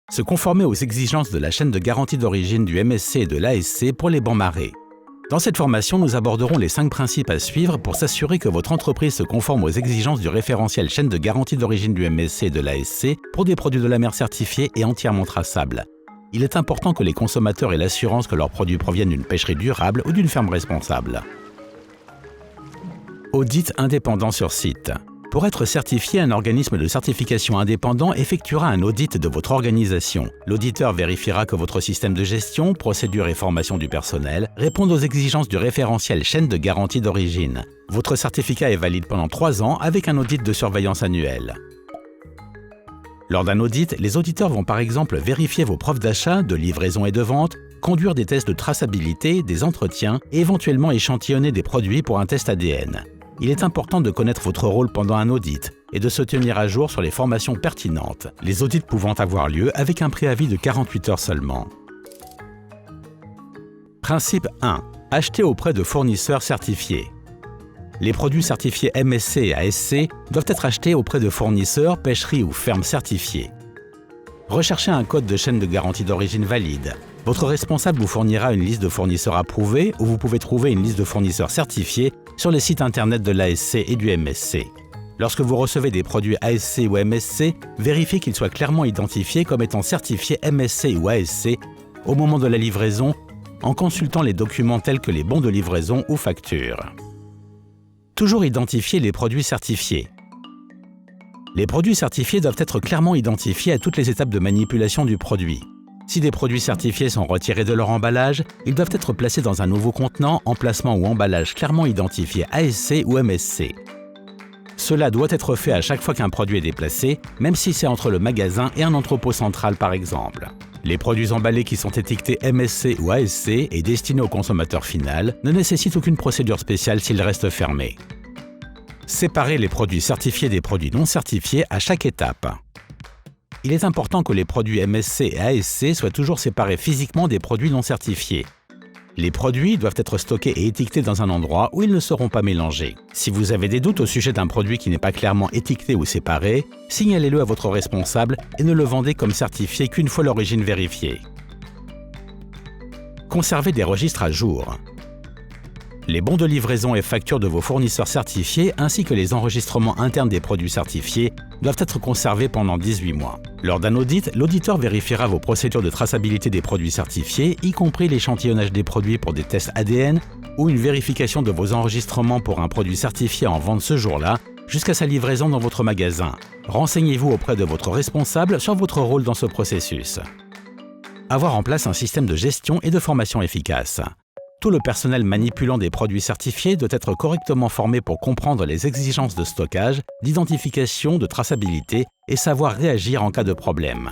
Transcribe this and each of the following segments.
Se conformer aux exigences de la chaîne de garantie d'origine du MSC et de l'ASC pour les bancs marés. Dans cette formation, nous aborderons les 5 principes à suivre pour s'assurer que votre entreprise se conforme aux exigences du référentiel chaîne de garantie d'origine du MSC et de l'ASC pour des produits de la mer certifiés et entièrement traçables. Il est important que les consommateurs aient l'assurance que leurs produits proviennent d'une pêcherie durable ou d'une ferme responsable. Audit indépendant sur site. Pour être certifié, un organisme de certification indépendant effectuera un audit de votre organisation. L'auditeur vérifiera que votre système de gestion, procédures et formation du personnel répondent aux exigences du référentiel chaîne de garantie d'origine. Votre certificat est valide pendant 3 ans avec un audit de surveillance annuel. Lors d'un audit, les auditeurs vont par exemple vérifier vos preuves d'achat, de livraison et de vente, conduire des tests de traçabilité, des entretiens et éventuellement échantillonner des produits pour un test ADN. Il est important de connaître votre rôle pendant un audit et de se tenir à jour sur les formations pertinentes, les audits pouvant avoir lieu avec un préavis de 48 heures seulement. Principe 1. Acheter auprès de fournisseurs certifiés. Les produits certifiés MSC et ASC doivent être achetés auprès de fournisseurs, pêcheries ou fermes certifiés. Recherchez un code de chaîne de garantie d'origine valide. Votre responsable vous fournira une liste de fournisseurs approuvés ou vous pouvez trouver une liste de fournisseurs certifiés sur les sites internet de l'ASC et du MSC. Lorsque vous recevez des produits ASC ou MSC, vérifiez qu'ils soient clairement identifiés comme étant certifiés MSC ou ASC au moment de la livraison en consultant les documents tels que les bons de livraison ou factures. Toujours identifier les produits certifiés. Les produits certifiés doivent être clairement identifiés à toutes les étapes de manipulation du produit. Si des produits certifiés sont retirés de leur emballage, ils doivent être placés dans un nouveau contenant, emplacement ou emballage clairement identifié ASC ou MSC. Cela doit être fait à chaque fois qu'un produit est déplacé, même si c'est entre le magasin et un entrepôt central par exemple. Les produits emballés qui sont étiquetés MSC ou ASC et destinés au consommateur final ne nécessitent aucune procédure spéciale s'ils restent fermés. Séparez les produits certifiés des produits non certifiés à chaque étape. Il est important que les produits MSC et ASC soient toujours séparés physiquement des produits non certifiés. Les produits doivent être stockés et étiquetés dans un endroit où ils ne seront pas mélangés. Si vous avez des doutes au sujet d'un produit qui n'est pas clairement étiqueté ou séparé, signalez-le à votre responsable et ne le vendez comme certifié qu'une fois l'origine vérifiée. Conservez des registres à jour. Les bons de livraison et factures de vos fournisseurs certifiés ainsi que les enregistrements internes des produits certifiés doivent être conservés pendant 18 mois. Lors d'un audit, l'auditeur vérifiera vos procédures de traçabilité des produits certifiés, y compris l'échantillonnage des produits pour des tests ADN ou une vérification de vos enregistrements pour un produit certifié en vente ce jour-là, jusqu'à sa livraison dans votre magasin. Renseignez-vous auprès de votre responsable sur votre rôle dans ce processus. Avoir en place un système de gestion et de formation efficace. Tout le personnel manipulant des produits certifiés doit être correctement formé pour comprendre les exigences de stockage, d'identification, de traçabilité et savoir réagir en cas de problème.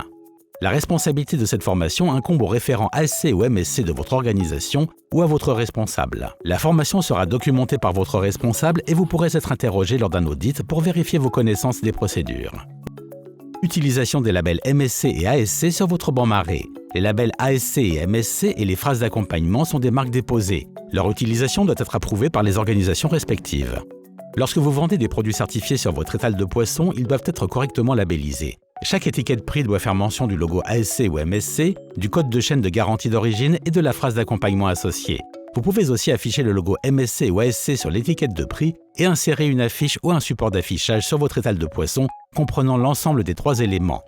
La responsabilité de cette formation incombe au référent ASC ou MSC de votre organisation ou à votre responsable. La formation sera documentée par votre responsable et vous pourrez être interrogé lors d'un audit pour vérifier vos connaissances des procédures. Utilisation des labels MSC et ASC sur votre banc maré. Les labels ASC et MSC et les phrases d'accompagnement sont des marques déposées. Leur utilisation doit être approuvée par les organisations respectives. Lorsque vous vendez des produits certifiés sur votre étal de poissons, ils doivent être correctement labellisés. Chaque étiquette prix doit faire mention du logo ASC ou MSC, du code de chaîne de garantie d'origine et de la phrase d'accompagnement associée. Vous pouvez aussi afficher le logo MSC ou ASC sur l'étiquette de prix et insérer une affiche ou un support d'affichage sur votre étal de poissons comprenant l'ensemble des 3 éléments.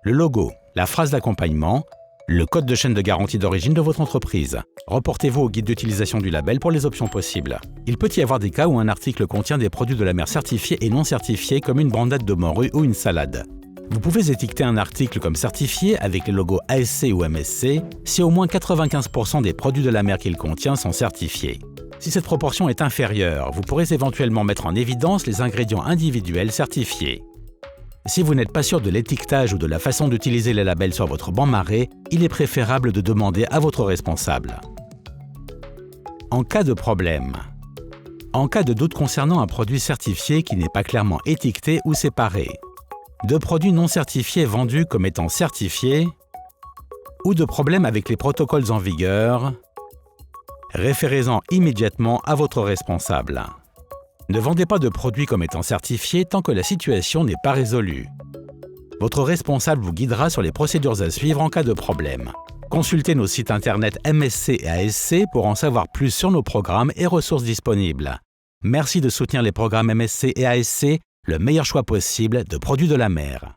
Le logo, la phrase d'accompagnement, le code de chaîne de garantie d'origine de votre entreprise. Reportez-vous au guide d'utilisation du label pour les options possibles. Il peut y avoir des cas où un article contient des produits de la mer certifiés et non certifiés comme une brandade de morue ou une salade. Vous pouvez étiqueter un article comme certifié avec les logos ASC ou MSC si au moins 95% des produits de la mer qu'il contient sont certifiés. Si cette proportion est inférieure, vous pourrez éventuellement mettre en évidence les ingrédients individuels certifiés. Si vous n'êtes pas sûr de l'étiquetage ou de la façon d'utiliser les labels sur votre banc maré, il est préférable de demander à votre responsable. En cas de problème. En cas de doute concernant un produit certifié qui n'est pas clairement étiqueté ou séparé, de produits non certifiés vendus comme étant certifiés, ou de problèmes avec les protocoles en vigueur, référez-en immédiatement à votre responsable. Ne vendez pas de produits comme étant certifiés tant que la situation n'est pas résolue. Votre responsable vous guidera sur les procédures à suivre en cas de problème. Consultez nos sites internet MSC et ASC pour en savoir plus sur nos programmes et ressources disponibles. Merci de soutenir les programmes MSC et ASC, le meilleur choix possible de produits de la mer.